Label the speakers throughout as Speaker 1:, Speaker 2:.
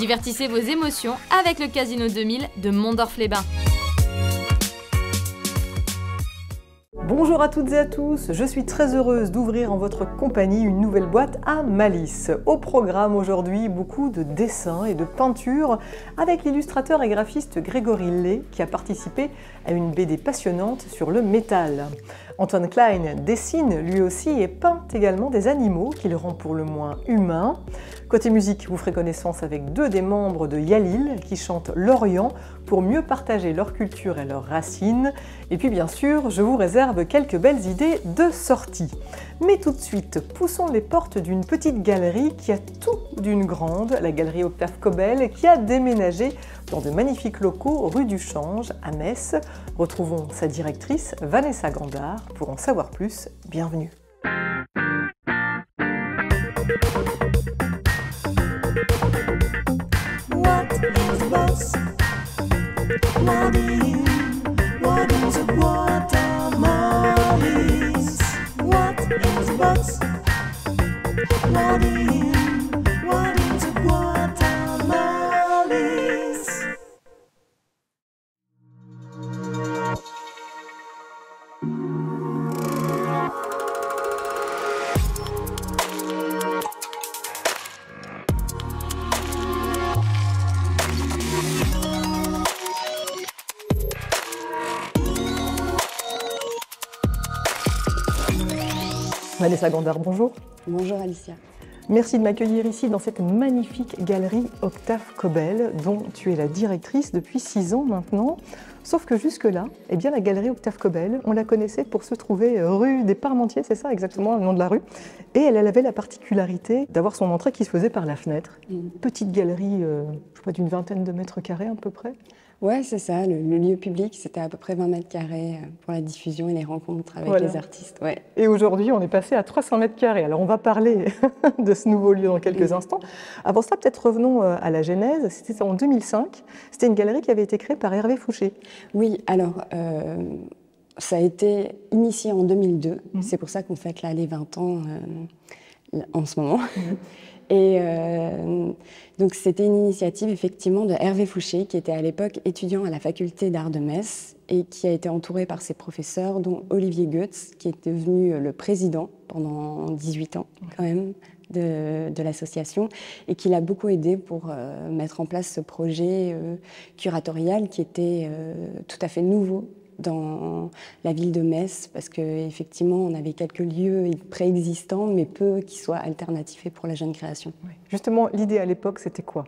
Speaker 1: Divertissez vos émotions avec le Casino 2000 de Mondorf-les-Bains.
Speaker 2: Bonjour à toutes et à tous, je suis très heureuse d'ouvrir en votre compagnie une nouvelle boîte à malice. Au programme aujourd'hui, beaucoup de dessins et de peintures avec l'illustrateur et graphiste Grégory Lay qui a participé à une BD passionnante sur le métal. Antoine Klein dessine lui aussi et peint également des animaux qui le rendent pour le moins humain. Côté musique, vous ferez connaissance avec deux des membres de Yalil qui chantent l'Orient pour mieux partager leur culture et leurs racines. Et puis bien sûr, je vous réserve quelques belles idées de sortie. Mais tout de suite, poussons les portes d'une petite galerie qui a tout d'une grande, la galerie Octave Cobel, qui a déménagé dans de magnifiques locaux rue du Change à Metz. Retrouvons sa directrice Vanessa Gandard pour en savoir plus. Bienvenue.
Speaker 3: What is this? What is a watermalice? What is this? What is a watermalice?
Speaker 2: Vanessa Gandard, bonjour.
Speaker 4: Bonjour Alicia.
Speaker 2: Merci de m'accueillir ici dans cette magnifique galerie Octave Cobel dont tu es la directrice depuis 6 ans maintenant. Sauf que jusque-là, eh bien, la galerie Octave Cobel, on la connaissait pour se trouver rue des Parmentiers, c'est ça exactement le nom de la rue. Et elle avait la particularité d'avoir son entrée qui se faisait par la fenêtre. Petite galerie, je sais pas, d'une vingtaine de mètres carrés à peu près.
Speaker 4: Ouais, c'est ça. Le lieu public, c'était à peu près 20 mètres carrés pour la diffusion et les rencontres avec les artistes. Ouais.
Speaker 2: Et aujourd'hui, on est passé à 300 mètres carrés. Alors, on va parler de ce nouveau lieu dans quelques instants. Avant cela, peut-être revenons à la genèse. C'était en 2005. C'était une galerie qui avait été créée par Hervé Fouché.
Speaker 4: Oui, alors, ça a été initié en 2002. C'est pour ça qu'on fête là les 20 ans en ce moment. Et donc c'était une initiative effectivement de Hervé Fouché qui était à l'époque étudiant à la faculté d'art de Metz et qui a été entouré par ses professeurs dont Olivier Goetz qui est devenu le président pendant 18 ans quand même de l'association et qui l'a beaucoup aidé pour mettre en place ce projet curatorial qui était tout à fait nouveau dans la ville de Metz, parce qu'effectivement, on avait quelques lieux préexistants, mais peu qui soient alternatifs pour la jeune création.
Speaker 2: Oui. Justement, l'idée à l'époque, c'était quoi ?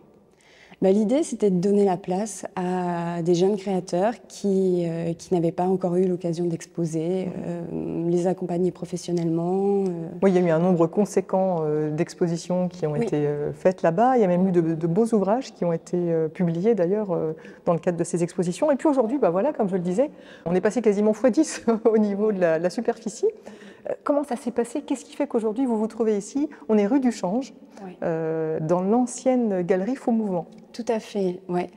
Speaker 4: L'idée, c'était de donner la place à des jeunes créateurs qui n'avaient pas encore eu l'occasion d'exposer, les accompagner professionnellement.
Speaker 2: Oui, il y a eu un nombre conséquent d'expositions qui ont été faites là-bas. Il y a même eu de beaux ouvrages qui ont été publiés d'ailleurs dans le cadre de ces expositions. Et puis aujourd'hui, voilà, comme je le disais, on est passé quasiment x10 au niveau de la superficie. Comment ça s'est passé? Qu'est-ce qui fait qu'aujourd'hui vous vous trouvez ici? On est rue du Change, dans l'ancienne galerie Faux Mouvement.
Speaker 4: Tout à fait, ouais.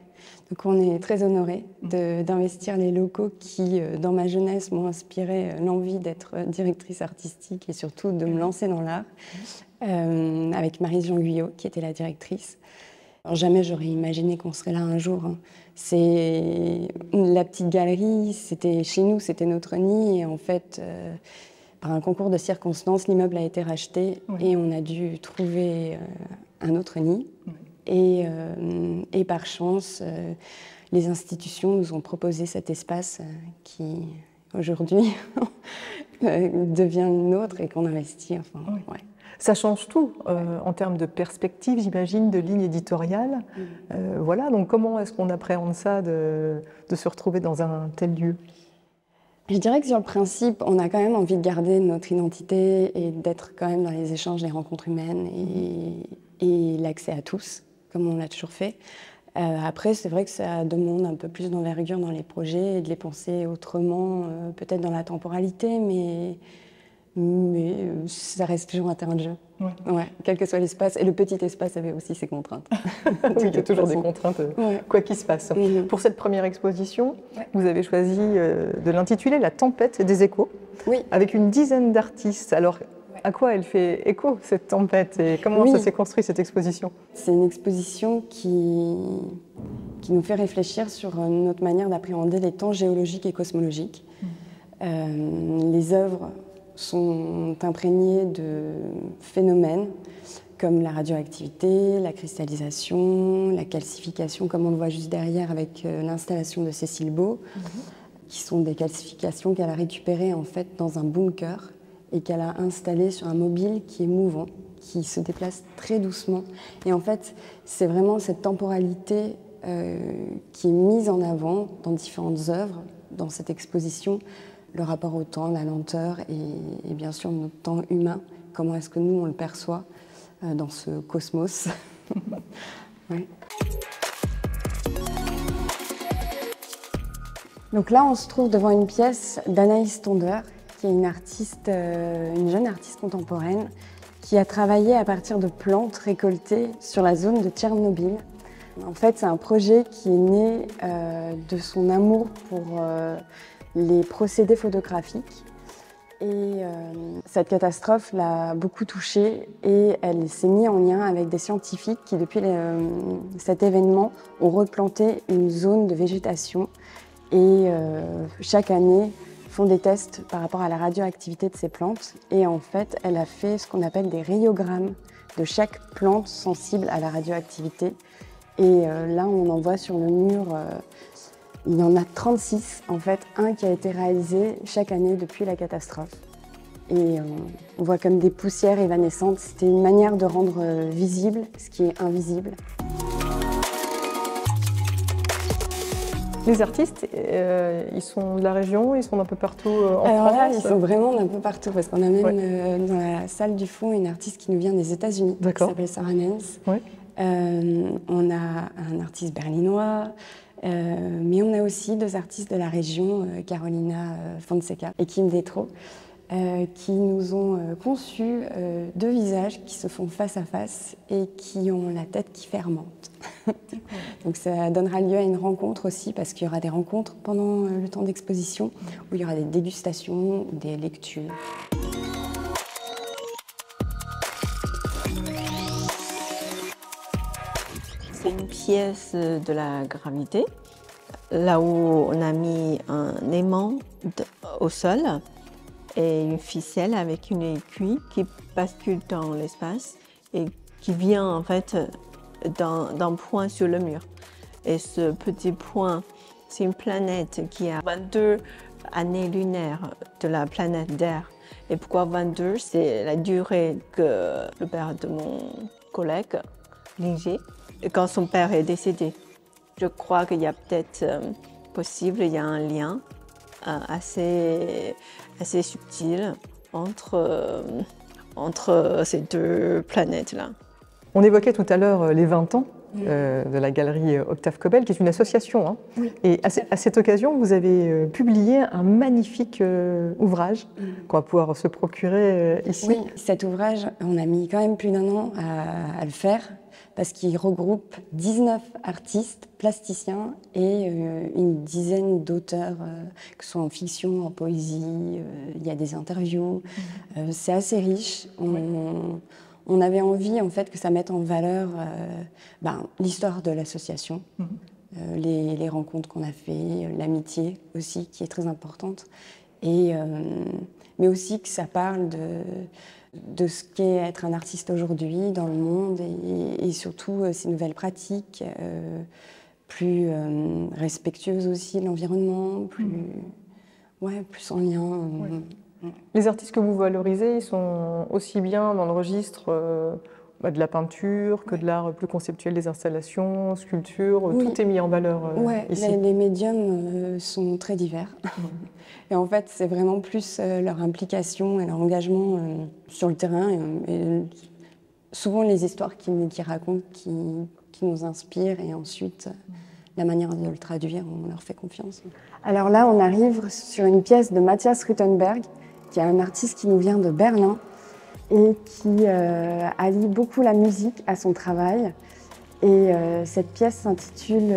Speaker 4: Donc on est très honorés d'investir les locaux qui, dans ma jeunesse, m'ont inspiré l'envie d'être directrice artistique et surtout de me lancer dans l'art, avec Marie-Jean Guyot, qui était la directrice. Alors, jamais j'aurais imaginé qu'on serait là un jour. C'est la petite galerie, c'était chez nous, c'était notre nid, et en fait, par un concours de circonstances, l'immeuble a été racheté et on a dû trouver un autre nid. Et par chance, les institutions nous ont proposé cet espace qui, aujourd'hui, devient le nôtre et qu'on investit. Enfin,
Speaker 2: Ça change tout en termes de perspective, j'imagine, de ligne éditoriale. Voilà, donc comment est-ce qu'on appréhende ça de se retrouver dans un tel lieu?
Speaker 4: Je dirais que sur le principe, on a quand même envie de garder notre identité et d'être quand même dans les échanges, les rencontres humaines et l'accès à tous, comme on l'a toujours fait. Après, c'est vrai que ça demande un peu plus d'envergure dans les projets et de les penser autrement, peut-être dans la temporalité, mais ça reste toujours un terrain de jeu. Quel que soit l'espace. Et le petit espace avait aussi ses contraintes.
Speaker 2: Oui, il y a toujours des contraintes, quoi qu'il se passe. Pour cette première exposition, vous avez choisi de l'intituler « La tempête des échos », avec une dizaine d'artistes. Alors, À quoi elle fait écho, cette tempête, et comment
Speaker 4: Oui.
Speaker 2: ça s'est construit, cette exposition?
Speaker 4: C'est une exposition qui nous fait réfléchir sur notre manière d'appréhender les temps géologiques et cosmologiques. Les œuvres sont imprégnées de phénomènes comme la radioactivité, la cristallisation, la calcification, comme on le voit juste derrière avec l'installation de Cécile Beau, qui sont des calcifications qu'elle a récupérées en fait dans un bunker et qu'elle a installé sur un mobile qui est mouvant, qui se déplace très doucement. Et en fait, c'est vraiment cette temporalité qui est mise en avant dans différentes œuvres, dans cette exposition, le rapport au temps, la lenteur et bien sûr notre temps humain, comment est-ce que nous on le perçoit dans ce cosmos. Ouais. Donc là, on se trouve devant une pièce d'Anaïs Tonder, qui est une artiste, une jeune artiste contemporaine, qui a travaillé à partir de plantes récoltées sur la zone de Tchernobyl. En fait, c'est un projet qui est né de son amour pour les procédés photographiques. Et cette catastrophe l'a beaucoup touchée et elle s'est mise en lien avec des scientifiques qui, depuis cet événement, ont replanté une zone de végétation et chaque année font des tests par rapport à la radioactivité de ces plantes. Et en fait, elle a fait ce qu'on appelle des rayogrammes de chaque plante sensible à la radioactivité. Et là, on en voit sur le mur, il y en a 36, en fait, un qui a été réalisé chaque année depuis la catastrophe. Et on voit comme des poussières évanescentes. C'était une manière de rendre visible ce qui est invisible.
Speaker 2: Les artistes, ils sont de la région, ils sont d'un peu partout en
Speaker 4: Alors
Speaker 2: France.
Speaker 4: là, ils sont vraiment d'un peu partout, parce qu'on a même dans la salle du fond une artiste qui nous vient des États-Unis, qui
Speaker 2: D'accord.
Speaker 4: s'appelle Sarah Nance.
Speaker 2: Ouais.
Speaker 4: On a un artiste berlinois, mais on a aussi deux artistes de la région, Carolina Fonseca et Kim Detro, qui nous ont conçu deux visages qui se font face à face et qui ont la tête qui fermente. Donc ça donnera lieu à une rencontre aussi, parce qu'il y aura des rencontres pendant le temps d'exposition, où il y aura des dégustations, des lectures.
Speaker 5: C'est une pièce de la gravité, là où on a mis un aimant au sol et une ficelle avec une aiguille qui bascule dans l'espace et qui vient en fait d'un point sur le mur. Et ce petit point, c'est une planète qui a 22 années lunaires de la planète Terre. Et pourquoi 22? C'est la durée que le père de mon collègue, Linger, quand son père est décédé. Je crois qu'il y a peut-être il y a un lien assez subtil entre ces deux planètes-là.
Speaker 2: On évoquait tout à l'heure les 20 ans de la galerie Octave Cobel, qui est une association. Hein.
Speaker 4: Oui.
Speaker 2: Et à cette occasion, vous avez publié un magnifique ouvrage qu'on va pouvoir se procurer ici.
Speaker 4: Oui, cet ouvrage, on a mis quand même plus d'un an à le faire, parce qu'il regroupe 19 artistes, plasticiens et une dizaine d'auteurs, que ce soit en fiction, en poésie, il y a des interviews. C'est assez riche. On avait envie en fait que ça mette en valeur l'histoire de l'association, les rencontres qu'on a fait, l'amitié aussi qui est très importante, mais aussi que ça parle de ce qu'est être un artiste aujourd'hui dans le monde et surtout ces nouvelles pratiques plus respectueuses aussi de l'environnement, plus en lien.
Speaker 2: Les artistes que vous valorisez, ils sont aussi bien dans le registre de la peinture que de l'art plus conceptuel, des installations, sculptures,
Speaker 4: Oui.
Speaker 2: tout est mis en valeur ici.
Speaker 4: Les médiums sont très divers. Et en fait, c'est vraiment plus leur implication et leur engagement sur le terrain et souvent les histoires qu'ils racontent qui nous inspirent et ensuite la manière de le traduire, on leur fait confiance. Alors là, on arrive sur une pièce de Matthias Ruthenberg, qui est un artiste qui nous vient de Berlin et qui allie beaucoup la musique à son travail. Et cette pièce s'intitule,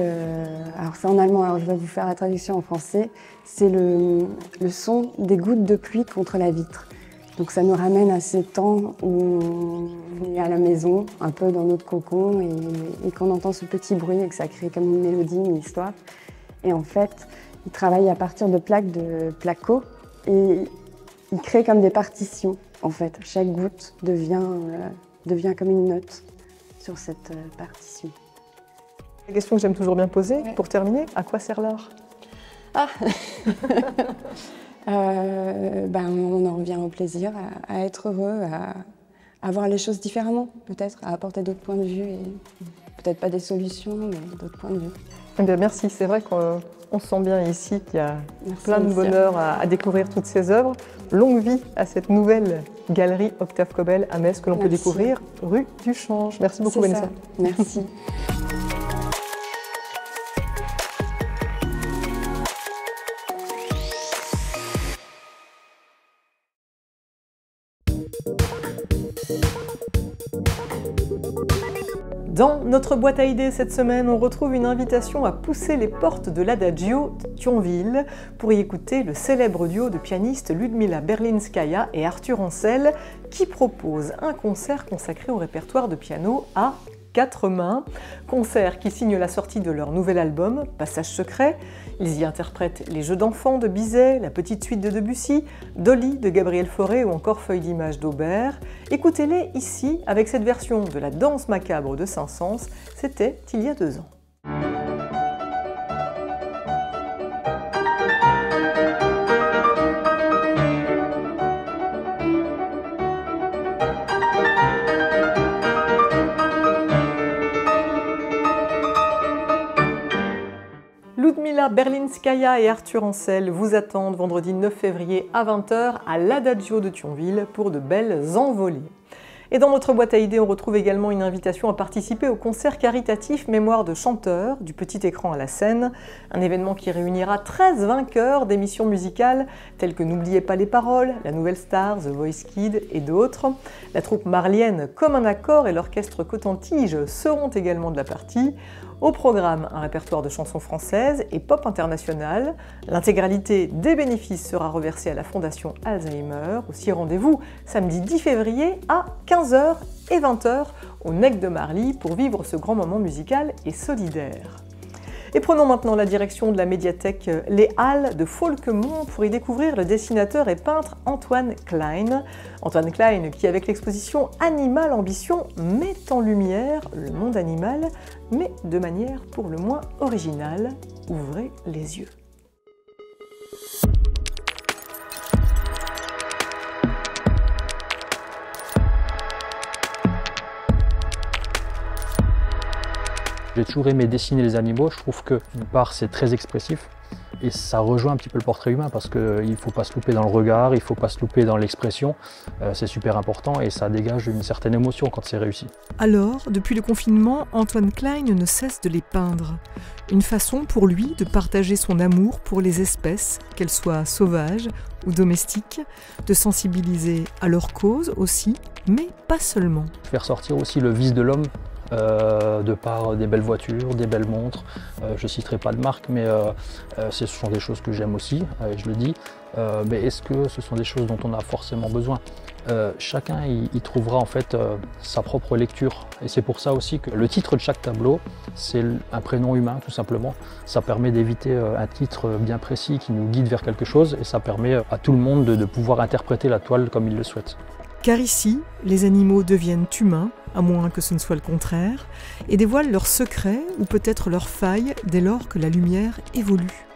Speaker 4: alors c'est en allemand, alors je vais vous faire la traduction en français, c'est le son des gouttes de pluie contre la vitre. Donc ça nous ramène à ces temps où on est à la maison, un peu dans notre cocon, et qu'on entend ce petit bruit et que ça crée comme une mélodie, une histoire. Et en fait, il travaille à partir de plaques de placo et il crée comme des partitions. En fait, chaque goutte devient comme une note sur cette partition.
Speaker 2: La question que j'aime toujours bien poser, pour terminer, à quoi sert l'art?
Speaker 4: On en revient au plaisir, à être heureux, à voir les choses différemment, peut-être, à apporter d'autres points de vue, et peut-être pas des solutions, mais d'autres points de vue.
Speaker 2: Eh bien, merci, c'est vrai qu'on sent bien ici qu'il y a plein de bonheur à découvrir toutes ces œuvres. Longue vie à cette nouvelle galerie Octave Cobel à Metz que l'on peut découvrir rue du Change. Merci beaucoup Vanessa.
Speaker 4: Merci.
Speaker 2: Dans notre boîte à idées cette semaine, on retrouve une invitation à pousser les portes de l'Adagio Thionville pour y écouter le célèbre duo de pianistes Ludmila Berlinskaya et Arthur Ancel qui propose un concert consacré au répertoire de piano à 4 mains. Concert qui signe la sortie de leur nouvel album, Passage secret. Ils y interprètent les Jeux d'enfants de Bizet, la Petite Suite de Debussy, Dolly de Gabriel Fauré ou encore Feuilles d'images d'Aubert. Écoutez-les ici avec cette version de la Danse macabre de Saint-Saëns, c'était il y a 2 ans. Ludmila Berlinskaya et Arthur Ancel vous attendent vendredi 9 février à 20 h à l'Adagio de Thionville pour de belles envolées. Et dans notre boîte à idées, on retrouve également une invitation à participer au concert caritatif Mémoire de chanteurs, du petit écran à la scène, un événement qui réunira 13 vainqueurs d'émissions musicales telles que N'oubliez pas les paroles, La Nouvelle Star, The Voice Kids et d'autres. La troupe marlienne Comme un accord et l'orchestre Coton-Tige seront également de la partie. Au programme, un répertoire de chansons françaises et pop internationales. L'intégralité des bénéfices sera reversée à la Fondation Alzheimer. Aussi rendez-vous samedi 10 février à 15 h et 20 h au Nec de Marly pour vivre ce grand moment musical et solidaire. Et prenons maintenant la direction de la médiathèque Les Halles de Faulquemont pour y découvrir le dessinateur et peintre Antoine Klein. Antoine Klein qui, avec l'exposition Animal Ambition, met en lumière le monde animal, mais de manière pour le moins originale. Ouvrez les yeux.
Speaker 6: J'ai toujours aimé dessiner les animaux, je trouve que d'une part c'est très expressif et ça rejoint un petit peu le portrait humain parce qu'il ne faut pas se louper dans le regard, il ne faut pas se louper dans l'expression, c'est super important et ça dégage une certaine émotion quand c'est réussi.
Speaker 7: Alors, depuis le confinement, Antoine Klein ne cesse de les peindre. Une façon pour lui de partager son amour pour les espèces, qu'elles soient sauvages ou domestiques, de sensibiliser à leur cause aussi, mais pas seulement.
Speaker 6: Faire sortir aussi le vice de l'homme de par des belles voitures, des belles montres. Je ne citerai pas de marque, mais ce sont des choses que j'aime aussi, je le dis. Mais est-ce que ce sont des choses dont on a forcément besoin? Chacun y trouvera en fait sa propre lecture. Et c'est pour ça aussi que le titre de chaque tableau, c'est un prénom humain tout simplement. Ça permet d'éviter un titre bien précis qui nous guide vers quelque chose et ça permet à tout le monde de pouvoir interpréter la toile comme il le souhaite.
Speaker 7: Car ici, les animaux deviennent humains, à moins que ce ne soit le contraire, et dévoilent leurs secrets ou peut-être leurs failles dès lors que la lumière évolue.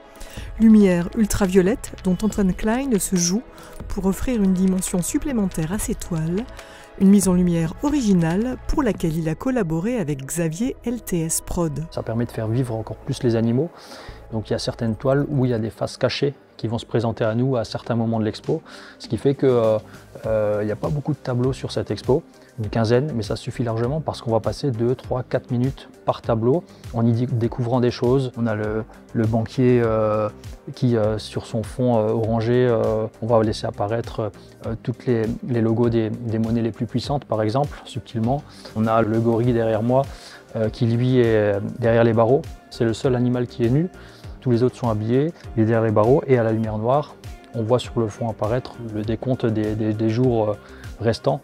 Speaker 7: Lumière ultraviolette dont Antoine Klein se joue pour offrir une dimension supplémentaire à ses toiles, une mise en lumière originale pour laquelle il a collaboré avec Xavier LTS Prod. Ça
Speaker 6: permet de faire vivre encore plus les animaux. Donc il y a certaines toiles où il y a des faces cachées qui vont se présenter à nous à certains moments de l'expo, ce qui fait qu'il n'y a pas beaucoup de tableaux sur cette expo, une quinzaine, mais ça suffit largement parce qu'on va passer 2, 3, 4 minutes par tableau en y découvrant des choses. On a le banquier qui, sur son fond orangé, on va laisser apparaître tous les logos des monnaies les plus puissantes, par exemple, subtilement. On a le gorille derrière moi qui, lui, est derrière les barreaux. C'est le seul animal qui est nu. Tous les autres sont habillés, il est derrière les barreaux et à la lumière noire. On voit sur le fond apparaître le décompte des jours restants.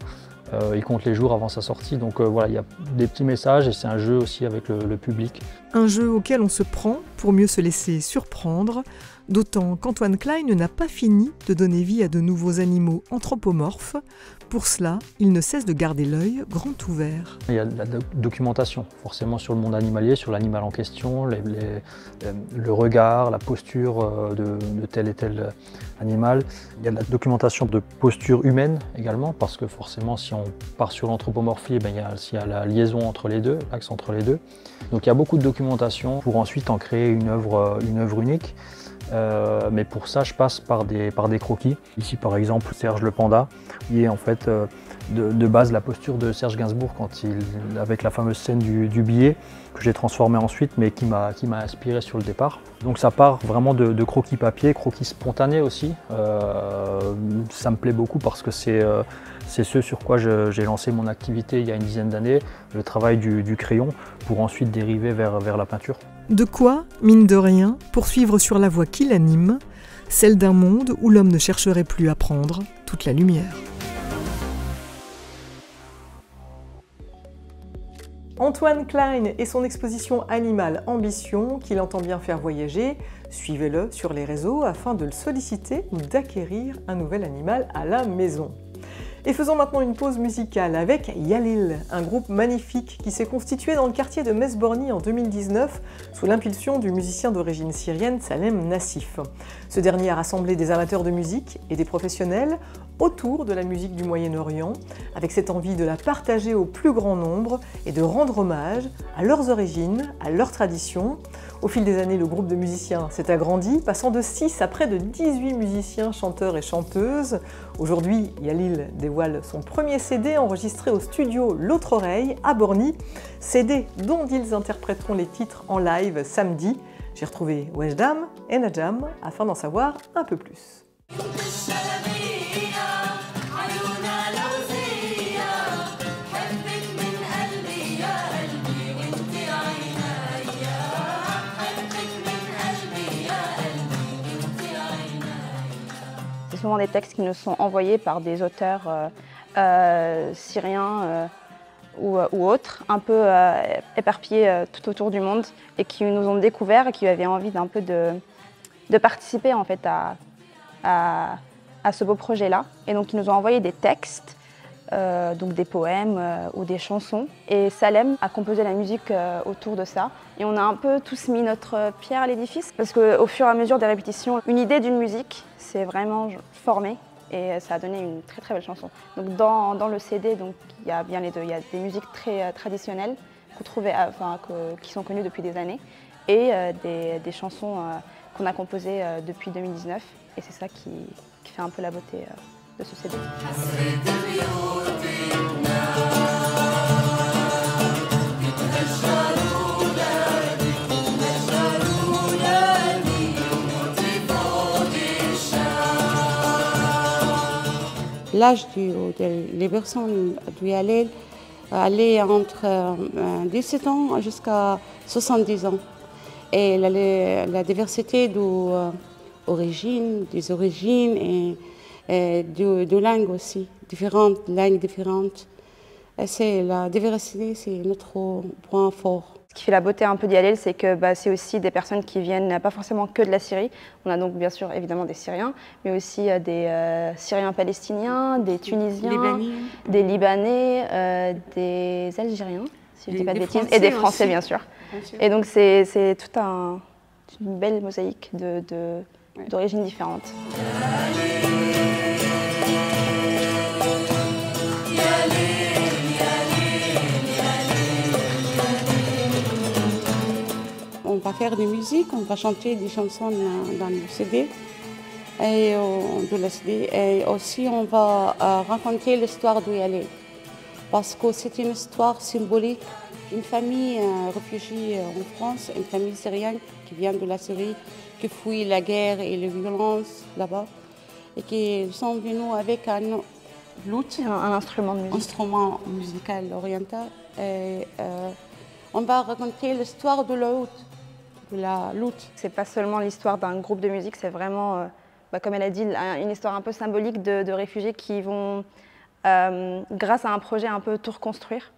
Speaker 6: Il compte les jours avant sa sortie, donc voilà, il y a des petits messages et c'est un jeu aussi avec le public.
Speaker 7: Un jeu auquel on se prend pour mieux se laisser surprendre, d'autant qu'Antoine Klein n'a pas fini de donner vie à de nouveaux animaux anthropomorphes. Pour cela, il ne cesse de garder l'œil grand ouvert.
Speaker 6: Il y a de la documentation, forcément sur le monde animalier, sur l'animal en question, le regard, la posture de tel et tel animal. Il y a de la documentation de posture humaine également, parce que forcément, si on part sur l'anthropomorphie, il y a la liaison entre les deux, l'axe entre les deux. Donc il y a beaucoup de documentation pour ensuite en créer une œuvre unique. Mais pour ça, je passe par des croquis. Ici, par exemple, Serge le panda, qui est en fait de base la posture de Serge Gainsbourg avec la fameuse scène du billet, que j'ai transformé ensuite, mais qui m'a inspiré sur le départ. Donc ça part vraiment de croquis papier, croquis spontanés aussi. Ça me plaît beaucoup parce que c'est ce sur quoi j'ai lancé mon activité il y a une dizaine d'années, le travail du crayon, pour ensuite dériver vers la peinture.
Speaker 7: De quoi, mine de rien, poursuivre sur la voie qui l'anime, celle d'un monde où l'homme ne chercherait plus à prendre toute la lumière.
Speaker 2: Antoine Klein et son exposition Animal Ambition, qu'il entend bien faire voyager, suivez-le sur les réseaux afin de le solliciter ou d'acquérir un nouvel animal à la maison. Et faisons maintenant une pause musicale avec Yalil, un groupe magnifique qui s'est constitué dans le quartier de Mesborny en 2019 sous l'impulsion du musicien d'origine syrienne Salem Nassif. Ce dernier a rassemblé des amateurs de musique et des professionnels autour de la musique du Moyen-Orient, avec cette envie de la partager au plus grand nombre et de rendre hommage à leurs origines, à leurs traditions. Au fil des années, le groupe de musiciens s'est agrandi, passant de 6 à près de 18 musiciens, chanteurs et chanteuses. Aujourd'hui, Yalil dévoile son premier CD enregistré au studio L'Autre Oreille à Borny, CD dont ils interpréteront les titres en live samedi. J'ai retrouvé Wejdam et Najam afin d'en savoir un peu plus.
Speaker 8: C'est souvent des textes qui nous sont envoyés par des auteurs syriens ou autres, un peu éparpillés tout autour du monde et qui nous ont découvert et qui avaient envie d'un peu de participer en fait à ce beau projet-là. Et donc ils nous ont envoyé des textes, donc des poèmes ou des chansons. Et Salem a composé la musique autour de ça. Et on a un peu tous mis notre pierre à l'édifice parce qu'au fur et à mesure des répétitions, une idée d'une musique s'est vraiment formée et ça a donné une très très belle chanson. Donc dans le CD, donc, il y a bien les deux. Il y a des musiques très traditionnelles qui sont connues depuis des années et des chansons qu'on a composées depuis 2019. Et c'est ça qui fait un peu la beauté de ce CD.
Speaker 9: L'âge des personnes du Yalil allait entre 17 ans jusqu'à 70 ans. Et la diversité des origines et de langues aussi, différentes langues différentes. Et la diversité, c'est notre point fort.
Speaker 8: Ce qui fait la beauté un peu d'Yalil, c'est que c'est aussi des personnes qui viennent pas forcément que de la Syrie. On a donc bien sûr évidemment des Syriens, mais aussi des Syriens palestiniens, des Tunisiens, des Libanais, des Algériens, si je ne dis pas de bêtises, et des Français bien sûr. Et donc c'est toute une belle mosaïque d'origines différentes.
Speaker 9: On va faire des musiques, on va chanter des chansons dans le CD et aussi on va raconter l'histoire du Yalil parce que c'est une histoire symbolique d'une famille réfugiée en France, une famille syrienne qui vient de la Syrie, qui fuit la guerre et les violences là-bas et qui sont venus avec un instrument musical oriental. Et, on va raconter l'histoire de la lutte.
Speaker 8: C'est pas seulement l'histoire d'un groupe de musique, c'est vraiment comme elle a dit, une histoire un peu symbolique de réfugiés qui vont, grâce à un projet, un peu tout reconstruire.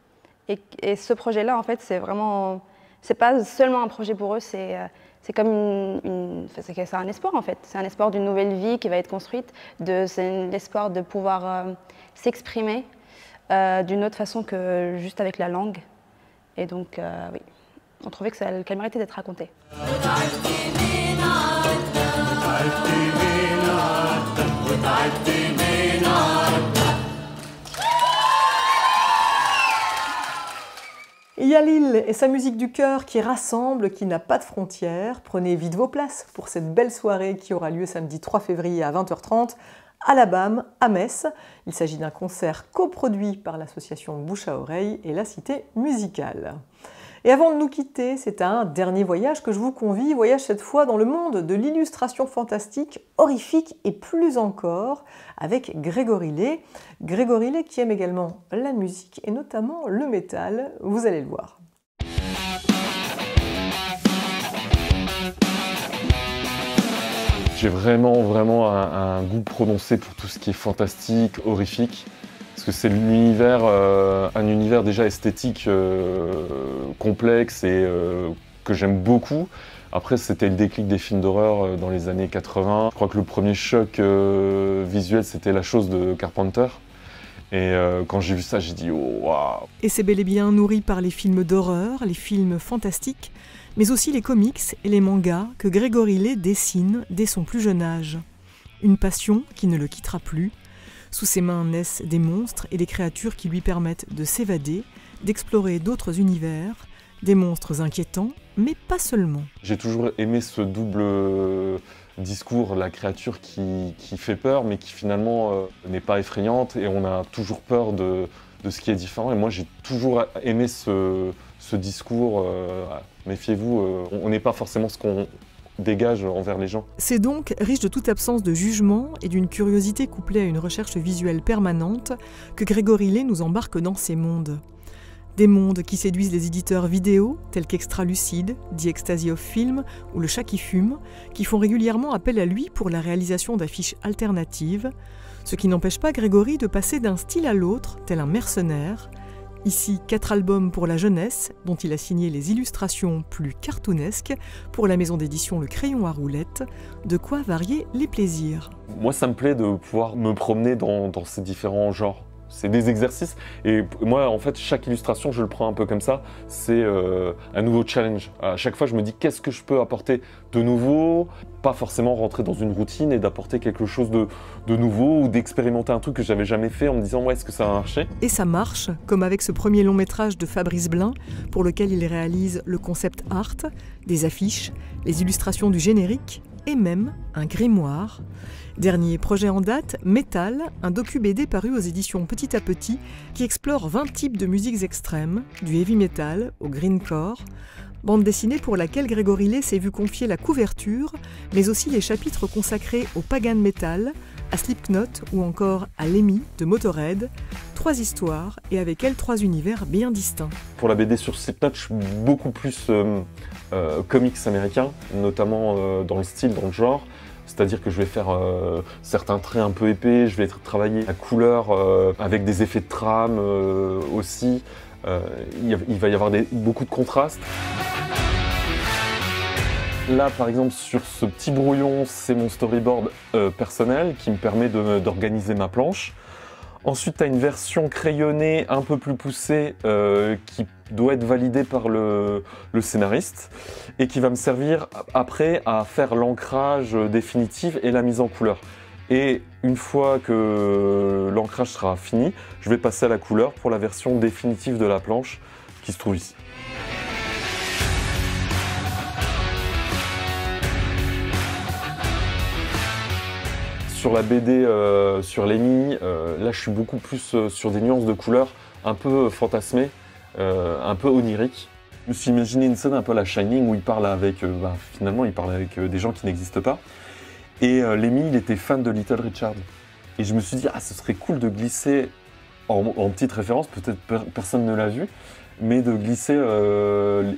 Speaker 8: Et ce projet-là, en fait, c'est pas seulement un projet pour eux, c'est comme c'est un espoir, en fait. C'est un espoir d'une nouvelle vie qui va être construite, c'est l'espoir de pouvoir s'exprimer d'une autre façon que juste avec la langue. Et donc, oui, on trouvait qu'elle méritait d'être racontée.
Speaker 2: Il y a Lille et sa musique du cœur qui rassemble, qui n'a pas de frontières. Prenez vite vos places pour cette belle soirée qui aura lieu samedi 3 février à 20h30 à la BAM, à Metz. Il s'agit d'un concert coproduit par l'association Bouche à Oreille et la Cité Musicale. Et avant de nous quitter, c'est un dernier voyage que je vous convie, voyage cette fois dans le monde de l'illustration fantastique, horrifique et plus encore, avec Grégory Lay. Grégory Lay qui aime également la musique et notamment le métal, vous allez le voir.
Speaker 10: J'ai vraiment un goût prononcé pour tout ce qui est fantastique, horrifique. Parce que c'est un univers déjà esthétique complexe et que j'aime beaucoup. Après, c'était le déclic des films d'horreur dans les années 80. Je crois que le premier choc visuel, c'était La Chose de Carpenter. Et quand j'ai vu ça, j'ai dit oh, waouh.
Speaker 7: Et c'est bel et bien nourri par les films d'horreur, les films fantastiques, mais aussi les comics et les mangas que Grégory Lay dessine dès son plus jeune âge. Une passion qui ne le quittera plus. Sous ses mains naissent des monstres et des créatures qui lui permettent de s'évader, d'explorer d'autres univers, des monstres inquiétants, mais pas seulement.
Speaker 10: J'ai toujours aimé ce double discours, la créature qui fait peur, mais qui finalement n'est pas effrayante, et on a toujours peur de ce qui est différent. Et moi, j'ai toujours aimé ce discours, méfiez-vous, on n'est pas forcément ce qu'on dégage envers les gens.
Speaker 7: C'est donc riche de toute absence de jugement et d'une curiosité couplée à une recherche visuelle permanente que Grégory Lay nous embarque dans ces mondes. Des mondes qui séduisent les éditeurs vidéo, tels qu'Extra Lucide, The Ecstasy of Film ou Le Chat qui fume, qui font régulièrement appel à lui pour la réalisation d'affiches alternatives, ce qui n'empêche pas Grégory de passer d'un style à l'autre, tel un mercenaire. Ici, 4 albums pour la jeunesse, dont il a signé les illustrations plus cartoonesques pour la maison d'édition Le Crayon à Roulettes, de quoi varier les plaisirs.
Speaker 10: Moi, ça me plaît de pouvoir me promener dans ces différents genres. C'est des exercices, et moi, en fait, chaque illustration, je le prends un peu comme ça, c'est un nouveau challenge. À chaque fois, je me dis, qu'est-ce que je peux apporter de nouveau? Pas forcément rentrer dans une routine et d'apporter quelque chose de nouveau ou d'expérimenter un truc que j'avais jamais fait en me disant, ouais, est-ce que ça va marcher?
Speaker 7: Et ça marche, comme avec ce premier long métrage de Fabrice Blin, pour lequel il réalise le concept art, des affiches, les illustrations du générique et même un grimoire. Dernier projet en date, Metal, un docu-BD paru aux éditions Petit à Petit qui explore 20 types de musiques extrêmes, du heavy metal au grindcore, bande dessinée pour laquelle Grégory Lay s'est vu confier la couverture, mais aussi les chapitres consacrés au pagan metal, à Slipknot ou encore à Lemmy de Motörhead. 3 histoires et avec elles 3 univers bien distincts.
Speaker 10: Pour la BD sur Slipknot, je suis beaucoup plus comics américain, notamment dans le style, dans le genre. C'est-à-dire que je vais faire certains traits un peu épais, je vais travailler la couleur avec des effets de trame aussi. Il va y avoir beaucoup de contrastes. Là, par exemple, sur ce petit brouillon, c'est mon storyboard personnel qui me permet d'organiser ma planche. Ensuite, tu as une version crayonnée un peu plus poussée qui doit être validée par le scénariste et qui va me servir après à faire l'ancrage définitif et la mise en couleur. Et une fois que l'ancrage sera fini, je vais passer à la couleur pour la version définitive de la planche qui se trouve ici. Sur la BD, sur Lemmy, là je suis beaucoup plus sur des nuances de couleurs un peu fantasmées, un peu oniriques. Je me suis imaginé une scène un peu à la Shining où il parle avec, finalement il parle avec des gens qui n'existent pas. Et Lemmy, il était fan de Little Richard. Et je me suis dit, ah, ce serait cool de glisser en petite référence, peut-être personne ne l'a vu, mais de glisser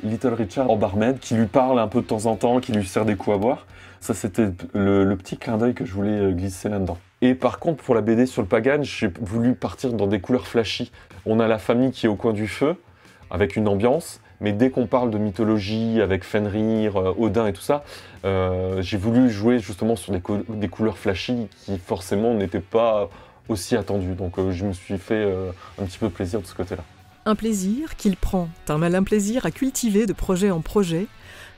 Speaker 10: Little Richard en barmaid, qui lui parle un peu de temps en temps, qui lui sert des coups à boire. Ça, c'était le petit clin d'œil que je voulais glisser là-dedans. Et par contre, pour la BD sur le Pagan, j'ai voulu partir dans des couleurs flashy. On a la famille qui est au coin du feu, avec une ambiance, mais dès qu'on parle de mythologie, avec Fenrir, Odin et tout ça, j'ai voulu jouer justement sur des couleurs flashy qui forcément n'étaient pas aussi attendues. Donc je me suis fait un petit peu plaisir de ce côté-là.
Speaker 7: Un plaisir qu'il prend, un malin plaisir à cultiver de projet en projet.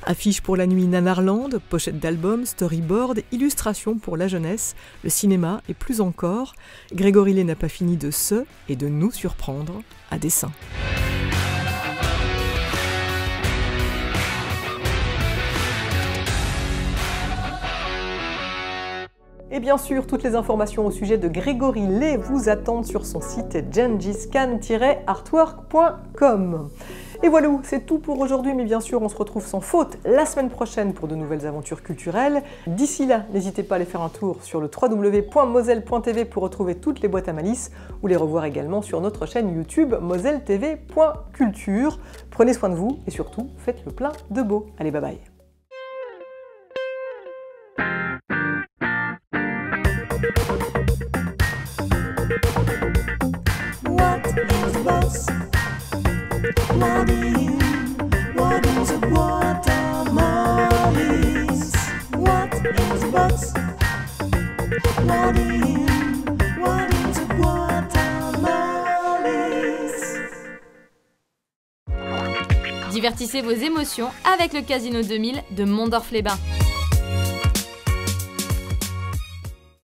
Speaker 7: Affiches pour la nuit Nanarland, pochettes d'albums, storyboard, illustrations pour la jeunesse, le cinéma et plus encore, Grégory Lay n'a pas fini de se et de nous surprendre à dessein.
Speaker 2: Et bien sûr, toutes les informations au sujet de Grégory Lay vous attendent sur son site genghiskhan-artwork.com. Et voilà, c'est tout pour aujourd'hui, mais bien sûr, on se retrouve sans faute la semaine prochaine pour de nouvelles aventures culturelles. D'ici là, n'hésitez pas à aller faire un tour sur le www.moselle.tv pour retrouver toutes les boîtes à malice, ou les revoir également sur notre chaîne YouTube moselletv.culture. Prenez soin de vous et surtout, faites le plein de beau. Allez, bye bye.
Speaker 3: What is buzz? What is a guacamole? What is buzz? What is a guacamole?
Speaker 1: Divertissez vos émotions avec le Casino 2000 de Mondorf-les-Bains.